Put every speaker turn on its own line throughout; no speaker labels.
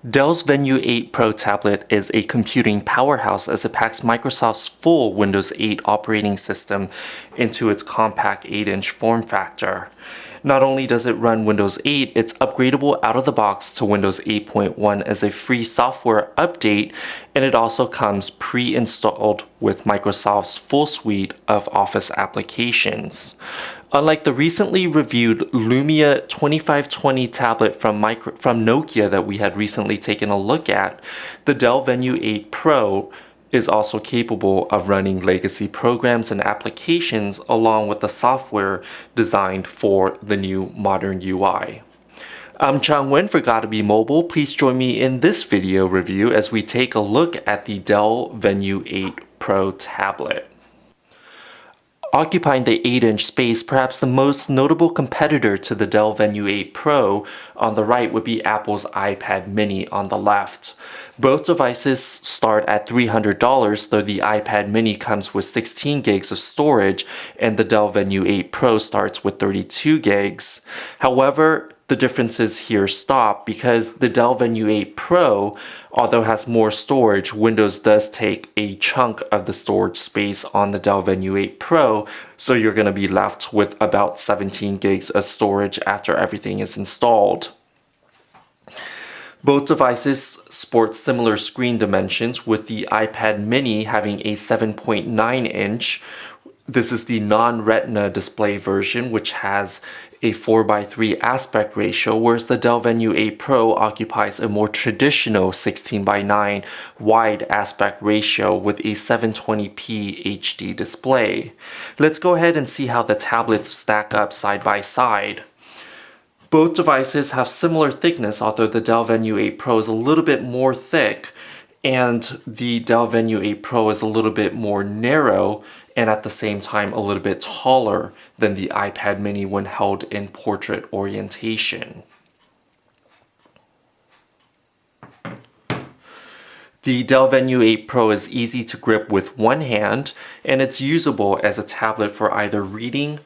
Dell's Venue 8 Pro tablet is a computing powerhouse as it packs Microsoft's full Windows 8 operating system into its compact 8-inch form factor. Not only does it run Windows 8, it's upgradable out of the box to Windows 8.1 as a free software update, and it also comes pre-installed with Microsoft's full suite of Office applications. Unlike the recently reviewed Lumia 2520 tablet from Nokia that we had recently taken a look at, the Dell Venue 8 Pro is also capable of running legacy programs and applications along with the software designed for the new modern UI. I'm Chang Wen for Gotta Be Mobile. Please join me in this video review as we take a look at the Dell Venue 8 Pro tablet. Occupying the 8-inch space, perhaps the most notable competitor to the Dell Venue 8 Pro on the right would be Apple's iPad mini on the left. Both devices start at $300, though the iPad mini comes with 16 gigs of storage and the Dell Venue 8 Pro starts with 32 gigs. However, the differences here stop because the Dell Venue 8 Pro, although has more storage, Windows does take a chunk of the storage space on the Dell Venue 8 Pro, so you're going to be left with about 17 gigs of storage after everything is installed. Both devices sport similar screen dimensions, with the iPad mini having a 7.9 inch. This is the non-retina display version, which has a 4:3 aspect ratio, whereas the Dell Venue 8 Pro occupies a more traditional 16:9 wide aspect ratio with a 720p HD display. Let's go ahead and see how the tablets stack up side by side. Both devices have similar thickness, although the Dell Venue 8 Pro is a little bit more thick and the Dell Venue 8 Pro is a little bit more narrow and at the same time a little bit taller than the iPad mini when held in portrait orientation. The Dell Venue 8 Pro is easy to grip with one hand, and it's usable as a tablet for either reading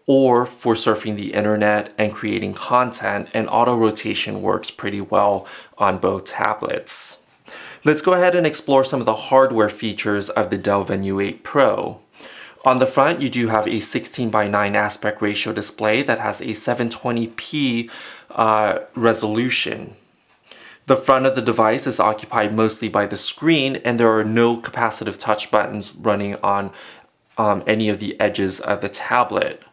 or for surfing the internet and creating content, and auto rotation works pretty well on both tablets. Let's go ahead and explore some of the hardware features of the Dell Venue 8 Pro. On the front, you do have a 16:9 aspect ratio display that has a 720p resolution. The front of the device is occupied mostly by the screen, and there are no capacitive touch buttons running on any of the edges of the tablet.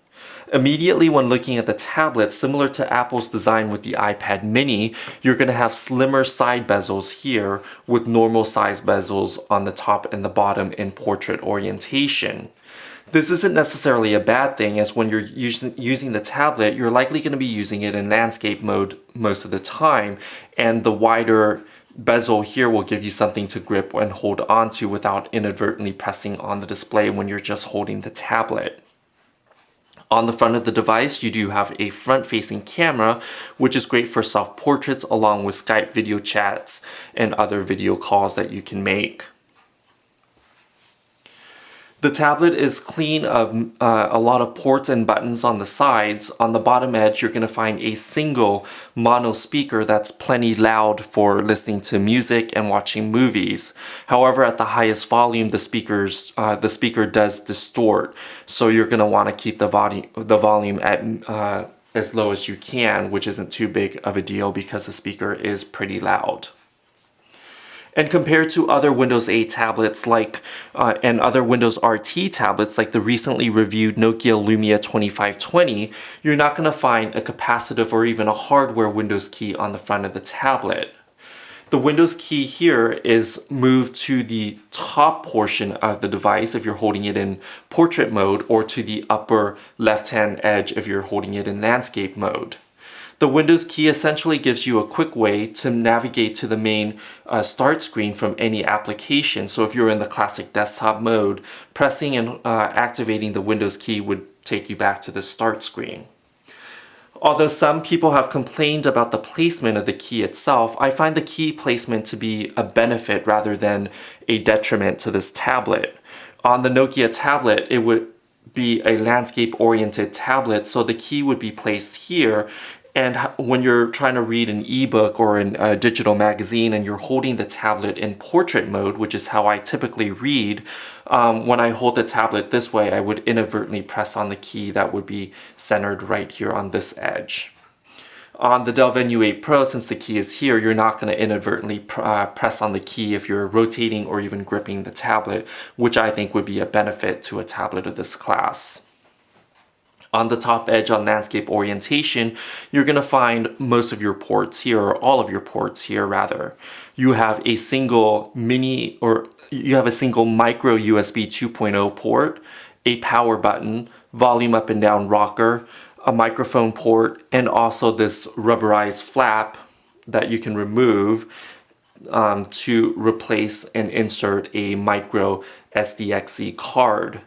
Immediately when looking at the tablet, similar to Apple's design with the iPad mini, you're going to have slimmer side bezels here with normal size bezels on the top and the bottom in portrait orientation. This isn't necessarily a bad thing, as when you're using the tablet, you're likely going to be using it in landscape mode most of the time, and the wider bezel here will give you something to grip and hold onto without inadvertently pressing on the display when you're just holding the tablet. On the front of the device, you do have a front-facing camera, which is great for self-portraits along with Skype video chats and other video calls that you can make. The tablet is clean of a lot of ports and buttons on the sides. On the bottom edge, you're going to find a single mono speaker that's plenty loud for listening to music and watching movies. However, at the highest volume, the speaker does distort, so you're going to want to keep the volume at as low as you can, which isn't too big of a deal because the speaker is pretty loud. And compared to other Windows 8 tablets and other Windows RT tablets like the recently reviewed Nokia Lumia 2520, you're not going to find a capacitive or even a hardware Windows key on the front of the tablet. The Windows key here is moved to the top portion of the device if you're holding it in portrait mode, or to the upper left-hand edge if you're holding it in landscape mode. The Windows key essentially gives you a quick way to navigate to the main start screen from any application. So if you're in the classic desktop mode, pressing and activating the Windows key would take you back to the start screen. Although some people have complained about the placement of the key itself, I find the key placement to be a benefit rather than a detriment to this tablet. On the Nokia tablet, it would be a landscape-oriented tablet, so the key would be placed here, And when you're trying to read an ebook or a digital magazine and you're holding the tablet in portrait mode, which is how I typically read, when I hold the tablet this way, I would inadvertently press on the key that would be centered right here on this edge. On the Dell Venue 8 Pro, since the key is here, you're not going to inadvertently press on the key if you're rotating or even gripping the tablet, which I think would be a benefit to a tablet of this class. On the top edge on landscape orientation, you're going to find most of your ports here, or all of your ports here rather. You have a single micro USB 2.0 port, a power button, volume up and down rocker, a microphone port, and also this rubberized flap that you can remove to replace and insert a micro SDXC card.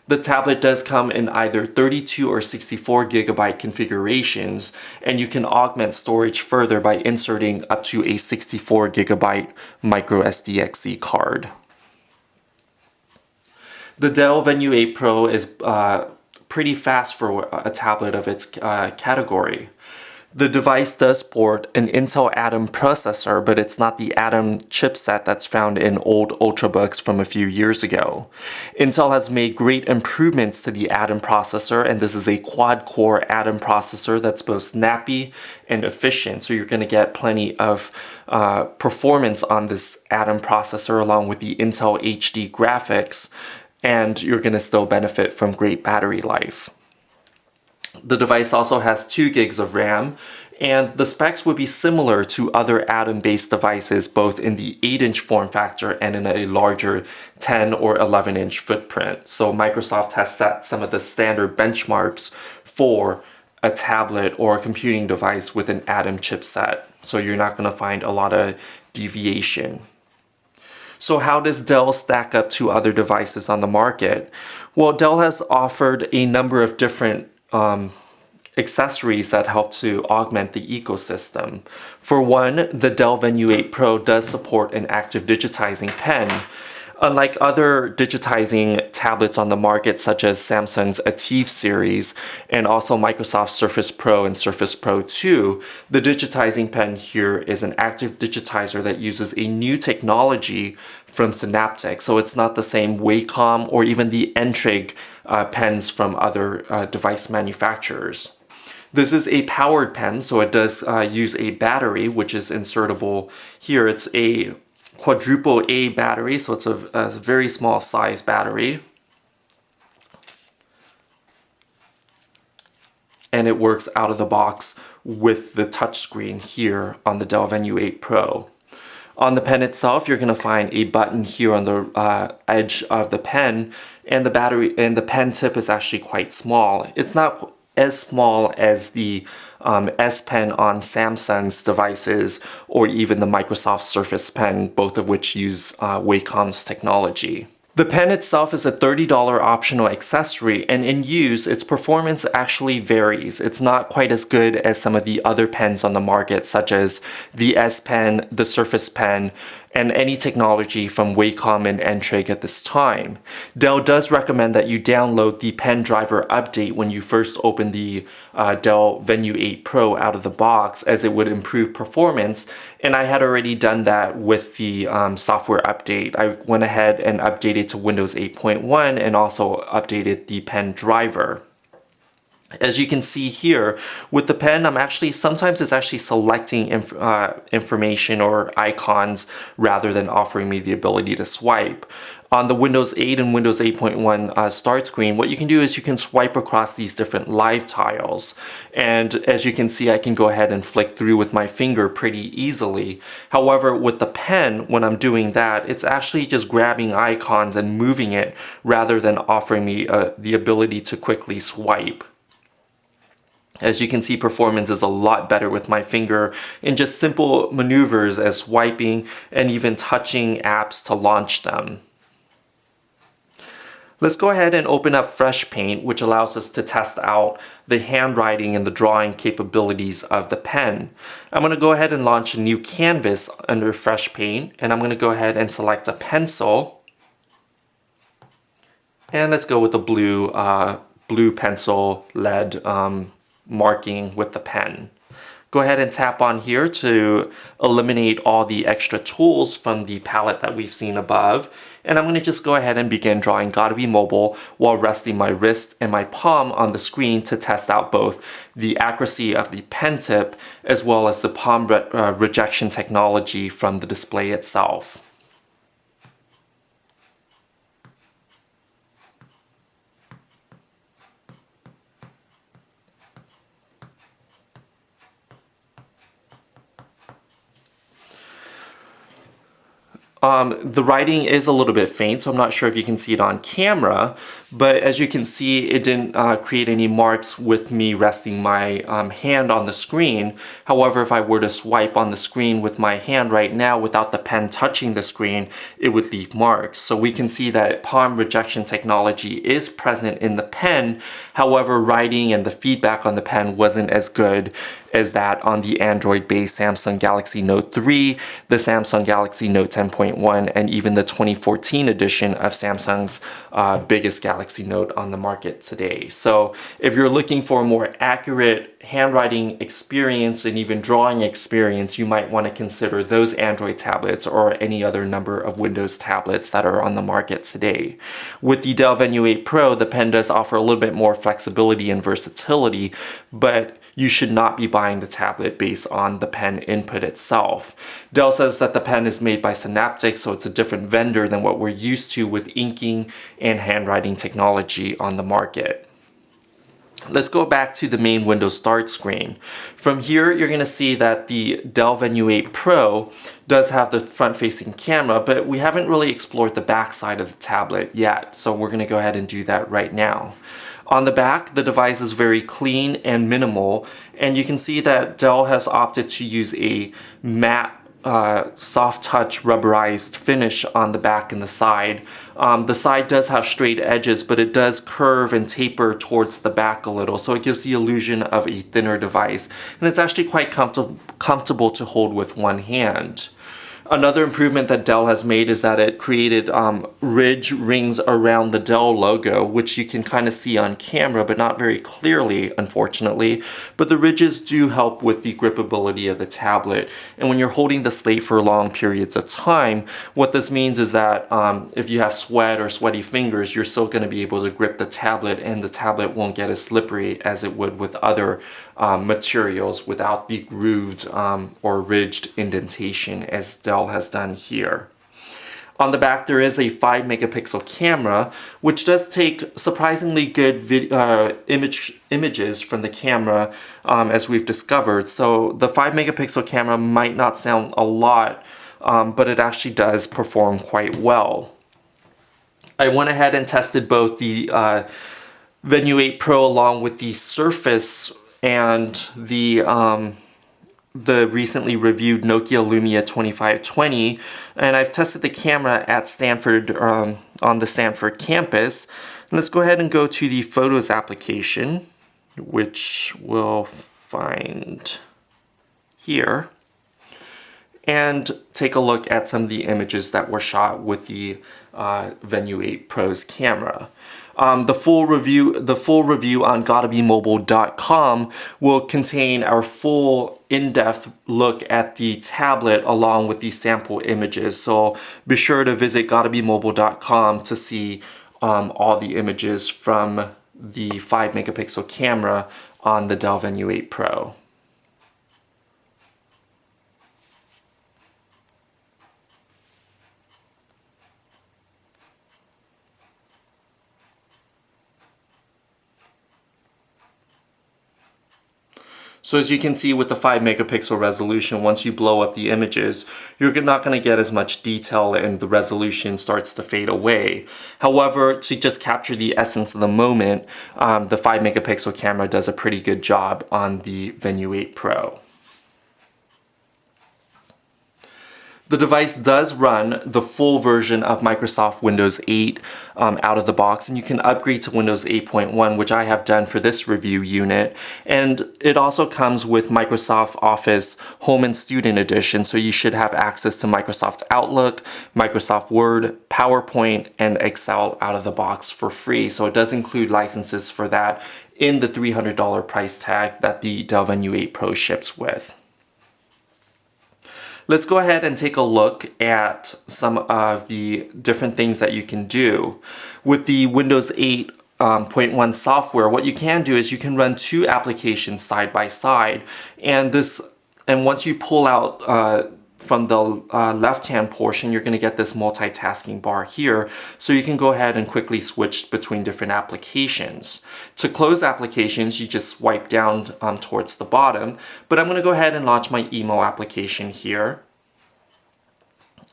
The tablet does come in either 32 or 64 gigabyte configurations, and you can augment storage further by inserting up to a 64 gigabyte micro SDXC card. The Dell Venue 8 Pro is pretty fast for a tablet of its category. The device does support an Intel Atom processor, but it's not the Atom chipset that's found in old Ultrabooks from a few years ago. Intel has made great improvements to the Atom processor, and this is a quad-core Atom processor that's both snappy and efficient, so you're going to get plenty of performance on this Atom processor along with the Intel HD graphics, and you're going to still benefit from great battery life. The device also has 2 gigs of RAM, and the specs would be similar to other Atom-based devices both in the 8-inch form factor and in a larger 10 or 11-inch footprint. So Microsoft has set some of the standard benchmarks for a tablet or a computing device with an Atom chipset, so you're not going to find a lot of deviation. So how does Dell stack up to other devices on the market? Well, Dell has offered a number of different accessories that help to augment the ecosystem. For one, the Dell Venue 8 Pro does support an active digitizing pen. Unlike other digitizing tablets on the market, such as Samsung's Ativ series and also Microsoft's Surface Pro and Surface Pro 2, the digitizing pen here is an active digitizer that uses a new technology from Synaptic. So it's not the same Wacom or even the Entrig pens from other device manufacturers. This is a powered pen, so it does use a battery, which is insertable here. It's a quadruple A battery, so it's a very small size battery. And it works out of the box with the touchscreen here on the Dell Venue 8 Pro. On the pen itself, you're going to find a button here on the edge of the pen, and the battery and the pen tip is actually quite small. It's not as small as the S Pen on Samsung's devices or even the Microsoft Surface Pen, both of which use Wacom's technology. The pen itself is a $30 optional accessory, and in use, its performance actually varies. It's not quite as good as some of the other pens on the market, such as the S Pen, the Surface Pen, and any technology from Wacom and Entrig at this time. Dell does recommend that you download the pen driver update when you first open the Dell Venue 8 Pro out of the box, as it would improve performance, and I had already done that with the software update. I went ahead and updated to Windows 8.1 and also updated the pen driver. As you can see here, with the pen, sometimes it's actually selecting information or icons rather than offering me the ability to swipe. On the Windows 8 and Windows 8.1 start screen, what you can do is you can swipe across these different live tiles. And as you can see, I can go ahead and flick through with my finger pretty easily. However, with the pen, when I'm doing that, it's actually just grabbing icons and moving it rather than offering me the ability to quickly swipe. As you can see, performance is a lot better with my finger in just simple maneuvers as swiping and even touching apps to launch them. Let's go ahead and open up Fresh Paint, which allows us to test out the handwriting and the drawing capabilities of the pen. I'm going to go ahead and launch a new canvas under Fresh Paint, and I'm going to go ahead and select a pencil. And let's go with the blue pencil lead marking with the pen. Go ahead and tap on here to eliminate all the extra tools from the palette that we've seen above. And I'm going to just go ahead and begin drawing Gotta Be Mobile while resting my wrist and my palm on the screen to test out both the accuracy of the pen tip as well as the palm rejection technology from the display itself. The writing is a little bit faint, so I'm not sure if you can see it on camera, but as you can see, it didn't create any marks with me resting my hand on the screen. However, if I were to swipe on the screen with my hand right now without the pen touching the screen, it would leave marks. So we can see that palm rejection technology is present in the pen. However, writing and the feedback on the pen wasn't as good as that on the Android-based Samsung Galaxy Note 3, the Samsung Galaxy Note 10.1, and even the 2014 edition of Samsung's biggest Galaxy Note on the market today. So if you're looking for a more accurate handwriting experience and even drawing experience, you might want to consider those Android tablets or any other number of Windows tablets that are on the market today. With the Dell Venue 8 Pro, the pen does offer a little bit more flexibility and versatility, but you should not be buying the tablet based on the pen input itself. Dell says that the pen is made by Synaptics, so it's a different vendor than what we're used to with inking and handwriting technology on the market. Let's go back to the main Windows Start screen. From here, you're going to see that the Dell Venue 8 Pro does have the front-facing camera, but we haven't really explored the back side of the tablet yet, so we're going to go ahead and do that right now. On the back, the device is very clean and minimal, and you can see that Dell has opted to use a matte soft touch rubberized finish on the back and the side. The side does have straight edges, but it does curve and taper towards the back a little, so it gives the illusion of a thinner device, and it's actually quite comfortable to hold with one hand. Another improvement that Dell has made is that it created ridge rings around the Dell logo, which you can kind of see on camera, but not very clearly, unfortunately. But the ridges do help with the gripability of the tablet. And when you're holding the slate for long periods of time, what this means is that if you have sweat or sweaty fingers, you're still going to be able to grip the tablet, and the tablet won't get as slippery as it would with other materials without the grooved or ridged indentation as Dell has done here. On the back, there is a 5 megapixel camera, which does take surprisingly good images from the camera, as we've discovered. So the 5 megapixel camera might not sound a lot, but it actually does perform quite well. I went ahead and tested both the Venue 8 Pro along with the Surface and the recently reviewed Nokia Lumia 2520, and I've tested the camera at Stanford on the Stanford campus. And let's go ahead and go to the Photos application, which we'll find here, and take a look at some of the images that were shot with the Venue 8 Pro's camera. The full review on gottabemobile.com will contain our full in-depth look at the tablet along with the sample images. So be sure to visit gottabemobile.com to see all the images from the 5 megapixel camera on the Dell Venue 8 Pro. So as you can see with the 5 megapixel resolution, once you blow up the images, you're not going to get as much detail and the resolution starts to fade away. However, to just capture the essence of the moment, the 5 megapixel camera does a pretty good job on the Venue 8 Pro. The device does run the full version of Microsoft Windows 8 out of the box, and you can upgrade to Windows 8.1, which I have done for this review unit. And it also comes with Microsoft Office Home and Student Edition, so you should have access to Microsoft Outlook, Microsoft Word, PowerPoint, and Excel out of the box for free. So it does include licenses for that in the $300 price tag that the Dell Venue 8 Pro ships with. Let's go ahead and take a look at some of the different things that you can do. With the Windows 8.1 software, what you can do is you can run two applications side by side, and once you pull out from the left-hand portion, you're going to get this multitasking bar here, so you can go ahead and quickly switch between different applications. To close applications, you just swipe down towards the bottom, but I'm going to go ahead and launch my email application here.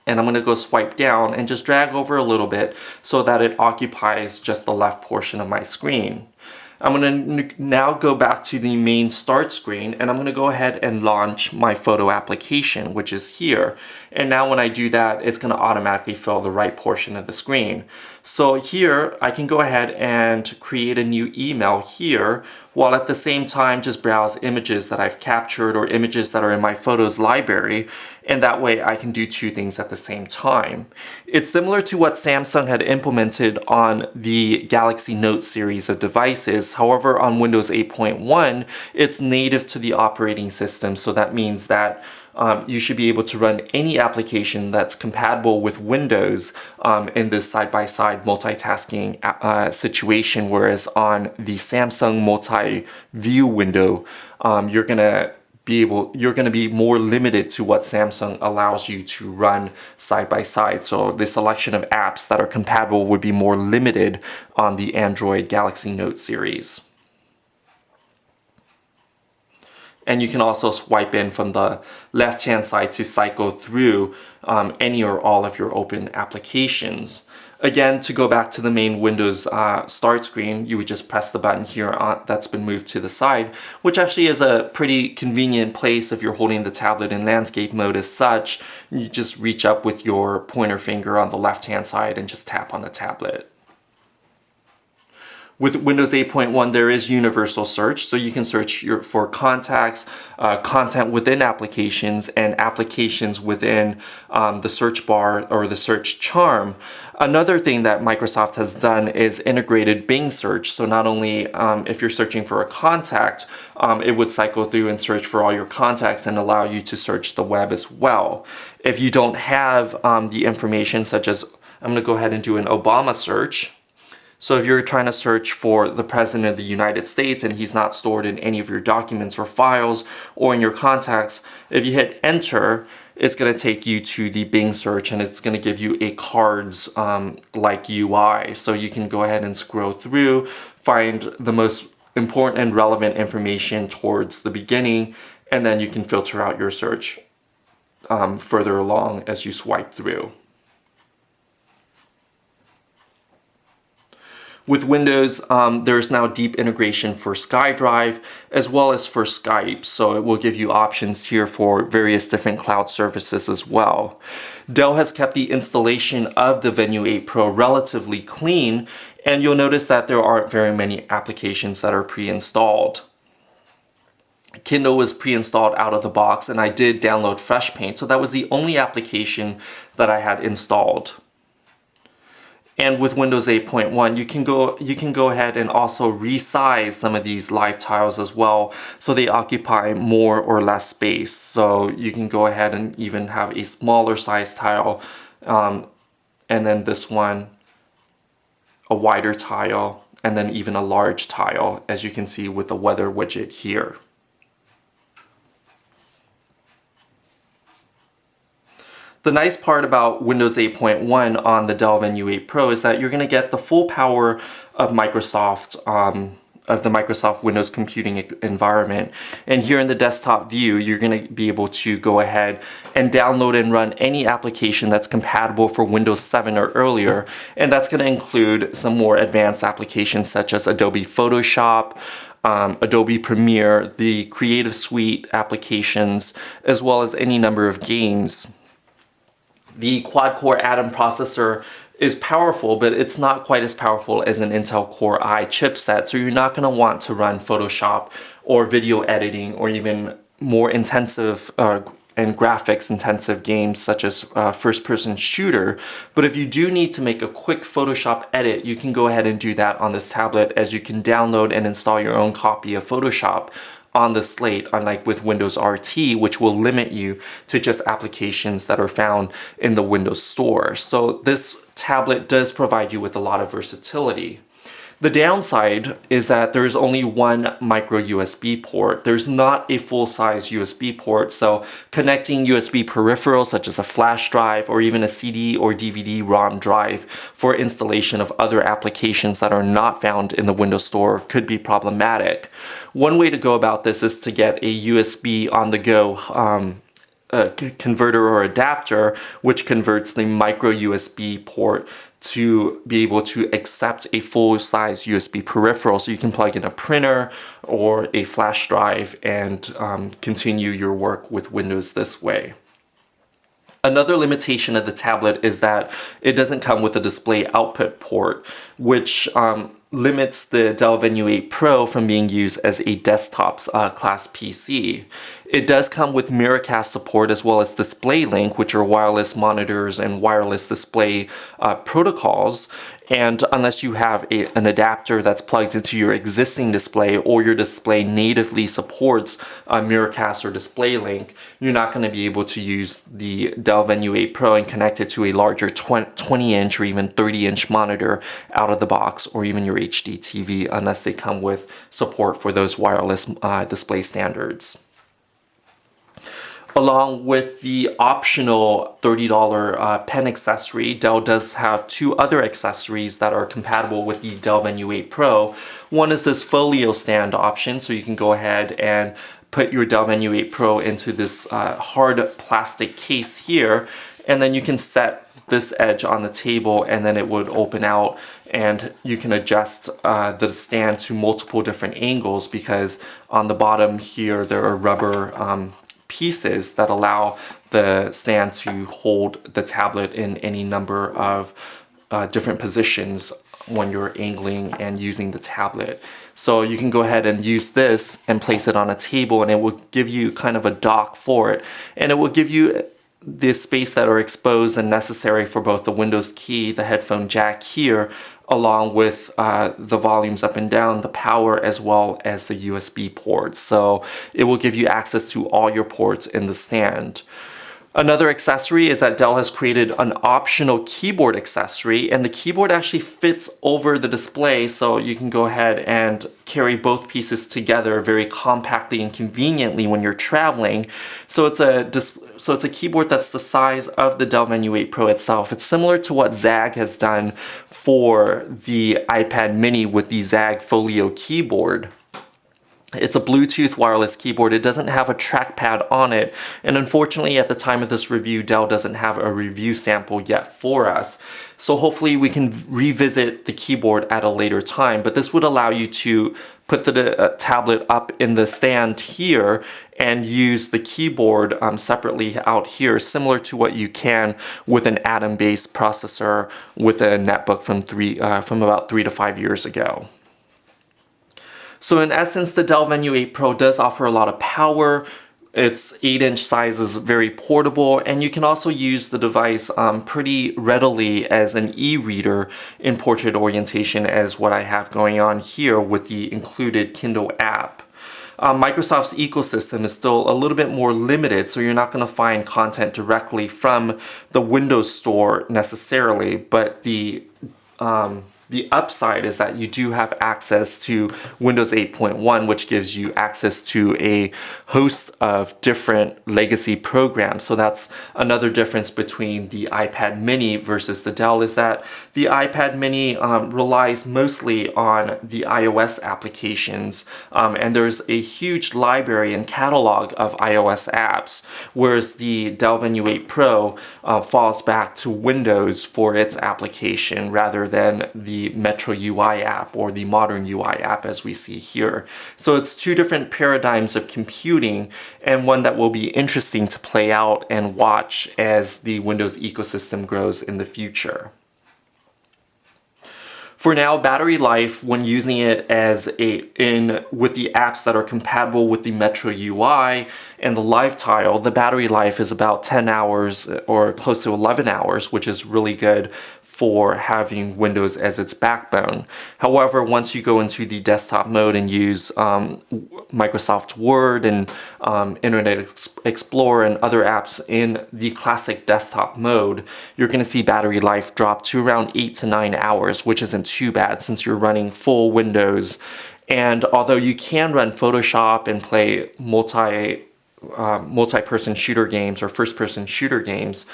And I'm going to go swipe down and just drag over a little bit so that it occupies just the left portion of my screen. I'm going to now go back to the main start screen, and I'm going to go ahead and launch my photo application, which is here. And now when I do that, it's going to automatically fill the right portion of the screen. So here I can go ahead and create a new email here, while at the same time just browse images that I've captured or images that are in my photos library, and that way I can do two things at the same time. It's similar to what Samsung had implemented on the Galaxy Note series of devices. However, on Windows 8.1, it's native to the operating system, so that means that you should be able to run any application that's compatible with Windows in this side-by-side multitasking situation, whereas on the Samsung multi-view window, you're going to be more limited to what Samsung allows you to run side by side. So the selection of apps that are compatible would be more limited on the Android Galaxy Note series. And you can also swipe in from the left-hand side to cycle through any or all of your open applications. Again, to go back to the main Windows start screen, you would just press the button here that's been moved to the side, which actually is a pretty convenient place if you're holding the tablet in landscape mode as such. You just reach up with your pointer finger on the left-hand side and just tap on the tablet. With Windows 8.1, there is universal search, so you can search for contacts, content within applications, and applications within the search bar or the search charm. Another thing that Microsoft has done is integrated Bing search. So not only if you're searching for a contact, it would cycle through and search for all your contacts and allow you to search the web as well. If you don't have the information, such as, I'm going to go ahead and do an Obama search. So if you're trying to search for the President of the United States and he's not stored in any of your documents or files or in your contacts, if you hit enter, it's going to take you to the Bing search, and it's going to give you a cards-like UI. So you can go ahead and scroll through, find the most important and relevant information towards the beginning, and then you can filter out your search further along as you swipe through. With Windows, there's now deep integration for SkyDrive as well as for Skype, so it will give you options here for various different cloud services as well. Dell has kept the installation of the Venue 8 Pro relatively clean, and you'll notice that there aren't very many applications that are pre-installed. Kindle was pre-installed out of the box, and I did download FreshPaint, so that was the only application that I had installed. And with Windows 8.1, you can go ahead and also resize some of these live tiles as well, so they occupy more or less space. So you can go ahead and even have a smaller size tile, and then this one, a wider tile, and then even a large tile, as you can see with the weather widget here. The nice part about Windows 8.1 on the Dell Venue 8 Pro is that you're going to get the full power of Microsoft, of the Microsoft Windows computing environment. And here in the desktop view, you're going to be able to go ahead and download and run any application that's compatible for Windows 7 or earlier. And that's going to include some more advanced applications such as Adobe Photoshop, Adobe Premiere, the Creative Suite applications, as well as any number of games. The quad-core Atom processor is powerful, but it's not quite as powerful as an Intel Core i chipset, so you're not going to want to run Photoshop or video editing or even more intensive and and graphics intensive games such as first-person shooter. But if you do need to make a quick Photoshop edit, you can go ahead and do that on this tablet, as you can download and install your own copy of Photoshop on the slate, unlike with Windows RT, which will limit you to just applications that are found in the Windows Store. So this tablet does provide you with a lot of versatility. The downside is that there is only one micro USB port. There's not a full-size USB port, so connecting USB peripherals such as a flash drive or even a CD or DVD-ROM drive for installation of other applications that are not found in the Windows Store could be problematic. One way to go about this is to get a USB on-the-go converter or adapter, which converts the micro USB port to be able to accept a full-size USB peripheral, so you can plug in a printer or a flash drive and continue your work with Windows this way. Another limitation of the tablet is that it doesn't come with a display output port, which limits the Dell Venue 8 Pro from being used as a desktop class PC. It does come with Miracast support as well as DisplayLink, which are wireless monitors and wireless display protocols. And unless you have an adapter that's plugged into your existing display, or your display natively supports Miracast or DisplayLink, you're not going to be able to use the Dell Venue 8 Pro and connect it to a larger 20-inch or even 30-inch monitor out of the box, or even your HD TV, unless they come with support for those wireless display standards. Along with the optional $30 pen accessory, Dell does have two other accessories that are compatible with the Dell Venue 8 Pro. One is this folio stand option, so you can go ahead and put your Dell Venue 8 Pro into this hard plastic case here, and then you can set this edge on the table and then it would open out, and you can adjust the stand to multiple different angles, because on the bottom here there are rubber pieces that allow the stand to hold the tablet in any number of different positions when you're angling and using the tablet. So you can go ahead and use this and place it on a table, and it will give you kind of a dock for it, and it will give you the space that are exposed and necessary for both the Windows key, the headphone jack here, along with the volumes up and down, the power, as well as the USB ports. So it will give you access to all your ports in the stand. Another accessory is that Dell has created an optional keyboard accessory, and the keyboard actually fits over the display, so you can go ahead and carry both pieces together very compactly and conveniently when you're traveling. So it's a keyboard that's the size of the Dell Venue 8 Pro itself. It's similar to what ZAGG has done for the iPad mini with the ZAGG Folio keyboard. It's a Bluetooth wireless keyboard. It doesn't have a trackpad on it, and unfortunately at the time of this review, Dell doesn't have a review sample yet for us. So hopefully we can revisit the keyboard at a later time, but this would allow you to put the tablet up in the stand here and use the keyboard separately out here, similar to what you can with an Atom-based processor with a netbook from about 3 to 5 years ago. So in essence, the Dell Venue 8 Pro does offer a lot of power. Its 8-inch size is very portable, and you can also use the device pretty readily as an e-reader in portrait orientation, as what I have going on here with the included Kindle app. Microsoft's ecosystem is still a little bit more limited, so you're not going to find content directly from the Windows Store necessarily, but the upside is that you do have access to Windows 8.1, which gives you access to a host of different legacy programs. So that's another difference between the iPad mini versus the Dell, is that the iPad mini relies mostly on the iOS applications, and there's a huge library and catalog of iOS apps, whereas the Dell Venue 8 Pro falls back to Windows for its application rather than the Metro UI app or the Modern UI app as we see here. So it's two different paradigms of computing, and one that will be interesting to play out and watch as the Windows ecosystem grows in the future. For now, battery life, when using it with the apps that are compatible with the Metro UI And the live tile, the battery life is about 10 hours or close to 11 hours, which is really good for having Windows as its backbone. However, once you go into the desktop mode and use Microsoft Word and Internet Explorer and other apps in the classic desktop mode, you're going to see battery life drop to around 8 to 9 hours, which isn't too bad since you're running full Windows. And although you can run Photoshop and play multi-person shooter games or first-person shooter games,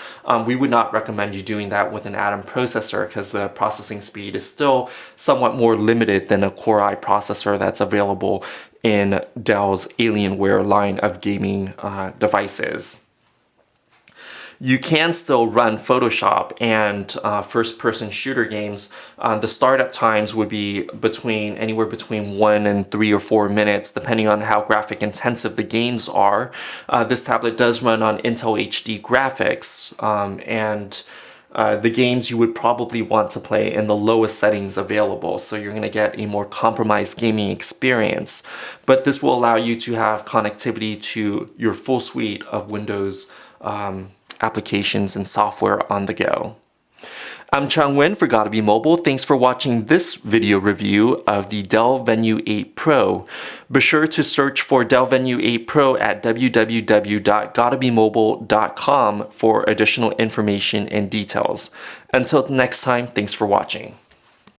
we would not recommend you doing that with an Atom processor because the processing speed is still somewhat more limited than a Core i processor that's available in Dell's Alienware line of gaming devices. You can still run Photoshop and first-person shooter games. The startup times would be anywhere between 1 and 3 or 4 minutes, depending on how graphic intensive the games are. This tablet does run on Intel HD graphics, and the games you would probably want to play in the lowest settings available, so you're going to get a more compromised gaming experience. But this will allow you to have connectivity to your full suite of Windows applications and software on the go. I'm Chung Nguyen for Gotta Be Mobile. Thanks for watching this video review of the Dell Venue 8 Pro. Be sure to search for Dell Venue 8 Pro at www.gottabemobile.com for additional information and details. Until next time, thanks for watching.